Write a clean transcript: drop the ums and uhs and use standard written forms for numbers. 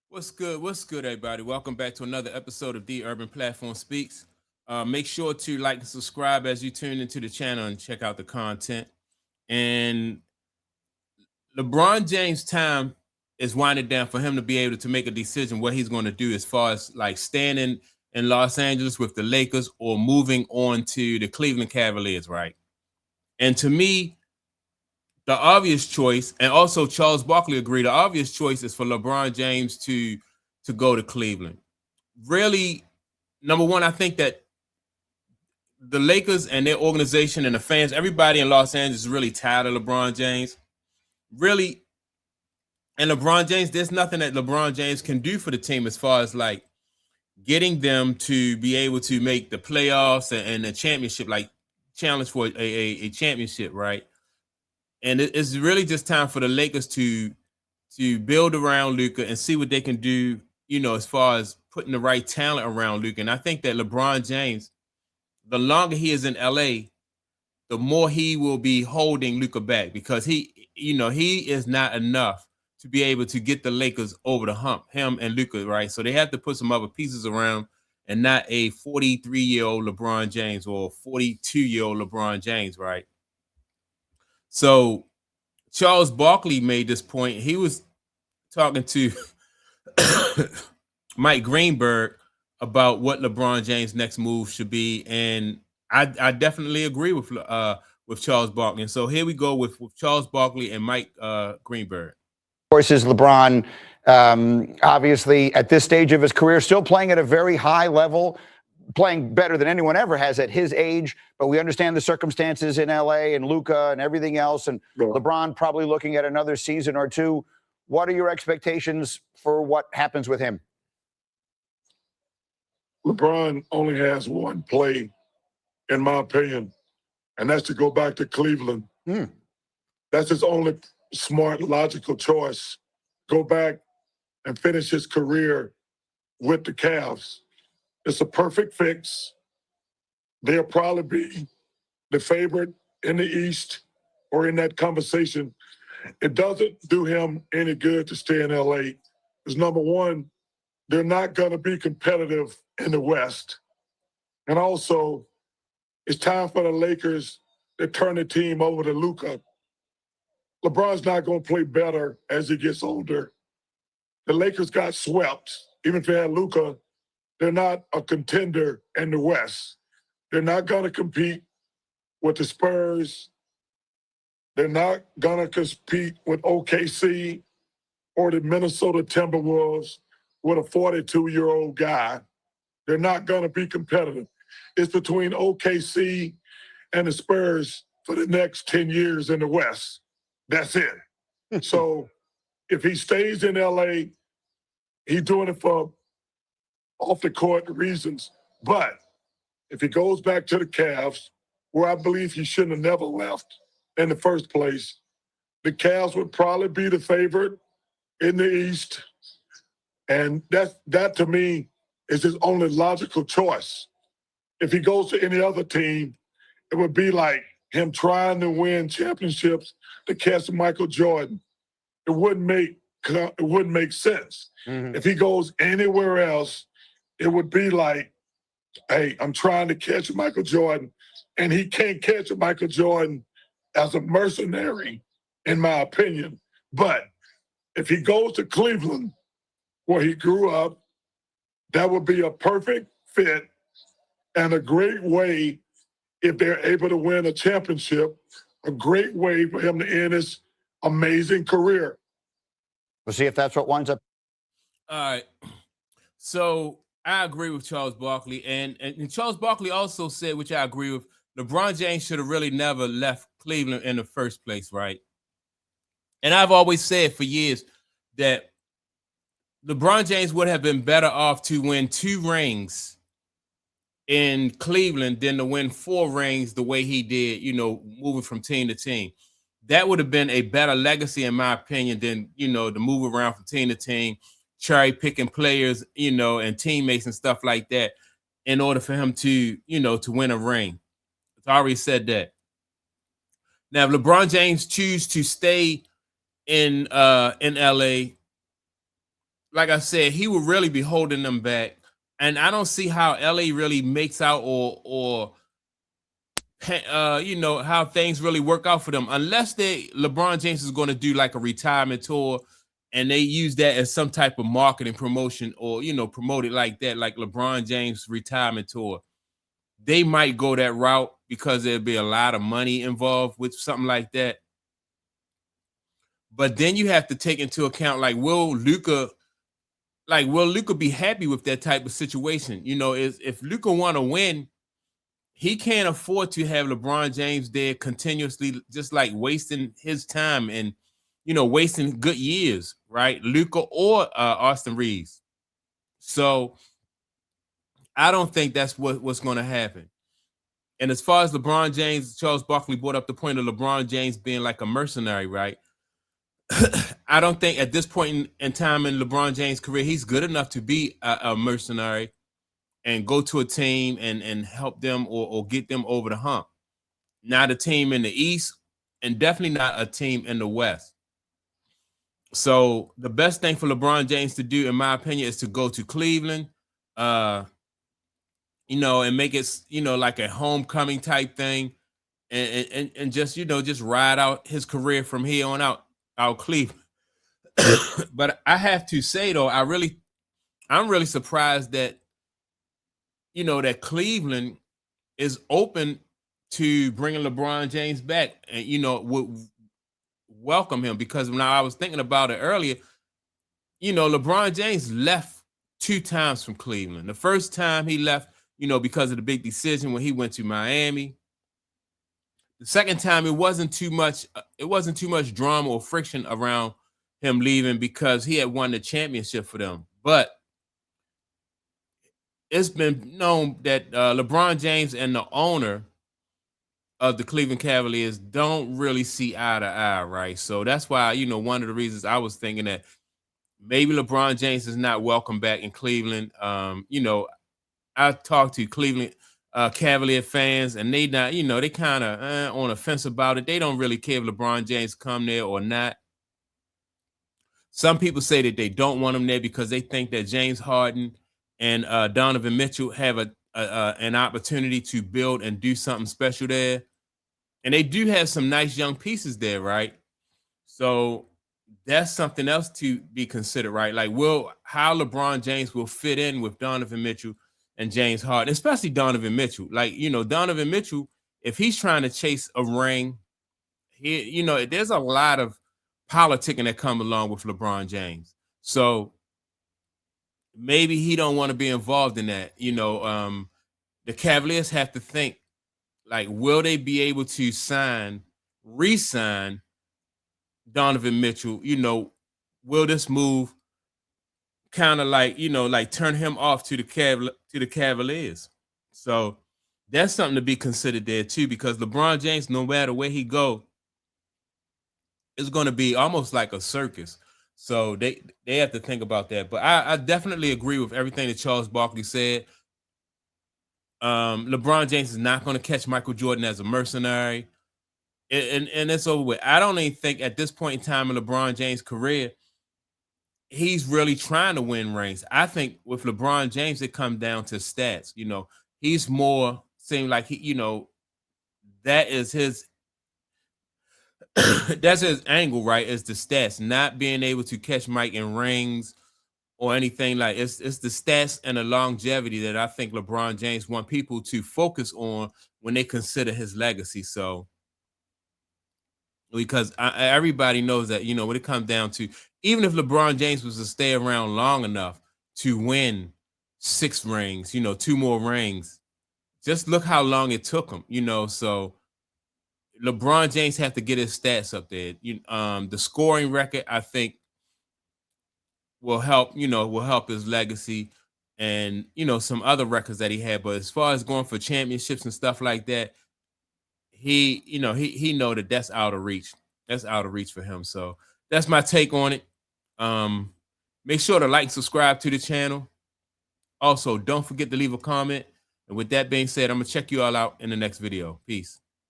What's good? What's good, everybody? Welcome back to another episode of The Urban Platform Speaks. Make sure to like and subscribe as you tune into the channel and check out the content. And LeBron James' time is winding down for him to be able to make a decision what he's going to do as far as like staying in Los Angeles with the Lakers or moving on to the Cleveland Cavaliers, right? And to me, the obvious choice, and also Charles Barkley agreed, the obvious choice is for LeBron James to go to Cleveland. Really, number one, I think that the Lakers and their organization and the fans, everybody in Los Angeles is really tired of LeBron James. Really, and LeBron James, there's nothing that LeBron James can do for the team as far as like getting them to be able to make the playoffs and the championship, like challenge for a championship, right? And it's really just time for the Lakers to build around Luka and see what they can do, as far as putting the right talent around Luka. And I think that LeBron James, the longer he is in LA, the more he will be holding Luka back because he is not enough to be able to get the Lakers over the hump, him and Luka, right? So they have to put some other pieces around and not a 43-year-old LeBron James or 42-year-old LeBron James, right? So Charles Barkley made this point. He was talking to Mike Greenberg about what LeBron James' next move should be, and I definitely agree with Charles Barkley. And so here we go with Charles Barkley and Mike Greenberg. Of course, is LeBron obviously at this stage of his career still playing at a very high level, playing better than anyone ever has at his age, but we understand the circumstances in LA and Luka and everything else, and LeBron probably looking at another season or two. What are your expectations for what happens with him? LeBron only has one play, in my opinion, and that's to go back to Cleveland. That's his only smart, logical choice. Go back and finish his career with the Cavs. It's a perfect fix. They'll probably be the favorite in the East or in that conversation. It doesn't do him any good to stay in LA. Because number one, they're not going to be competitive in the West. And also, it's time for the Lakers to turn the team over to Luka. LeBron's not going to play better as he gets older. The Lakers got swept. Even if they had Luka, they're not a contender in the West. They're not going to compete with the Spurs. They're not going to compete with OKC or the Minnesota Timberwolves with a 42-year-old guy. They're not going to be competitive. It's between OKC and the Spurs for the next 10 years in the West. That's it. So if he stays in LA, he's doing it for off-the-court reasons. But if he goes back to the Cavs, where I believe he shouldn't have never left in the first place, the Cavs would probably be the favorite in the East. And that to me is his only logical choice. If he goes to any other team, it would be like him trying to win championships to catch Michael Jordan. It wouldn't make sense. If he goes anywhere else, it would be like, hey, I'm trying to catch Michael Jordan, and he can't catch Michael Jordan as a mercenary, in my opinion. But if he goes to Cleveland, where he grew up, that would be a perfect fit and a great way, if they're able to win a championship, a great way for him to end his amazing career. We'll see if that's what winds up. All right. So I agree with Charles Barkley. And Charles Barkley also said, which I agree with, LeBron James should have really never left Cleveland in the first place, right? And I've always said for years that LeBron James would have been better off to win 2 rings in Cleveland than to win 4 rings the way he did, moving from team to team. That would have been a better legacy, in my opinion, than, to move around from team to team, cherry picking players, and teammates and stuff like that in order for him to, to win a ring. I already said that. Now, if LeBron James choose to stay in LA, like I said, he will really be holding them back. And I don't see how LA really makes out or you know, how things really work out for them unless LeBron James is going to do like a retirement tour and they use that as some type of marketing promotion, or you know, promote it like that, like LeBron James retirement tour. They might go that route because there'd be a lot of money involved with something like that. But then you have to take into account, like, will Luka be happy with that type of situation? You know, if Luka want to win, he can't afford to have LeBron James there continuously, just like wasting his time and, you know, wasting good years, right? Luka or Austin Reeves. So I don't think that's what's going to happen. And as far as LeBron James, Charles Barkley brought up the point of LeBron James being like a mercenary, right? I don't think at this point in time in LeBron James' career, he's good enough to be a mercenary and go to a team and help them or get them over the hump. Not a team in the East, and definitely not a team in the West. So the best thing for LeBron James to do, in my opinion, is to go to Cleveland, you know, and make it, you know, like a homecoming type thing, and just, you know, just ride out his career from here on out Cleveland. But I have to say though, I'm really surprised that, you know, that Cleveland is open to bringing LeBron James back and, you know, would welcome him, because when I was thinking about it earlier, you know, LeBron James left 2 times from Cleveland. The first time he left, you know, because of the big decision when he went to Miami. The second time, it wasn't too much drama or friction around him leaving because he had won the championship for them. But it's been known that LeBron James and the owner of the Cleveland Cavaliers don't really see eye to eye, right? So that's why, you know, one of the reasons I was thinking that maybe LeBron James is not welcome back in Cleveland. You know, I talked to Cleveland Cavalier fans, and they not, you know, they kind of on the fence about it. They don't really care if LeBron James come there or not. Some people say that they don't want him there because they think that James Harden and Donovan Mitchell have an opportunity to build and do something special there. And they do have some nice young pieces there, right? So that's something else to be considered, right? Like, how LeBron James will fit in with Donovan Mitchell and James Harden, especially Donovan Mitchell. Like, you know, Donovan Mitchell, if he's trying to chase a ring, you know, there's a lot of politicking that come along with LeBron James. So maybe he don't want to be involved in that. You know, the Cavaliers have to think, like, will they be able to re-sign Donovan Mitchell? You know, will this move kind of like, you know, like turn him off to the Cavaliers? So that's something to be considered there too, because LeBron James, no matter where he go, is going to be almost like a circus. So they have to think about that. But I definitely agree with everything that Charles Barkley said. LeBron James is not going to catch Michael Jordan as a mercenary, and it's over with. I don't even think at this point in time in LeBron James' career, he's really trying to win rings. I think with LeBron James, it comes down to stats. You know, he's more seem like he, you know, that is his that's his angle, right? Is the stats, not being able to catch Mike in rings or anything. Like, it's the stats and the longevity that I think LeBron James want people to focus on when they consider his legacy. So, because everybody knows that, you know, when it comes down to, even if LeBron James was to stay around long enough to win 6 rings, you know, 2 more rings, just look how long it took him, you know. So LeBron James have to get his stats up there. The scoring record, I think, will help, you know, will help his legacy and, you know, some other records that he had. But as far as going for championships and stuff like that, he, you know, he know that that's out of reach. That's out of reach for him. So that's my take on it. Make sure to like and subscribe to the channel. Also, don't forget to leave a comment. And with that being said, I'm gonna check you all out in the next video. Peace.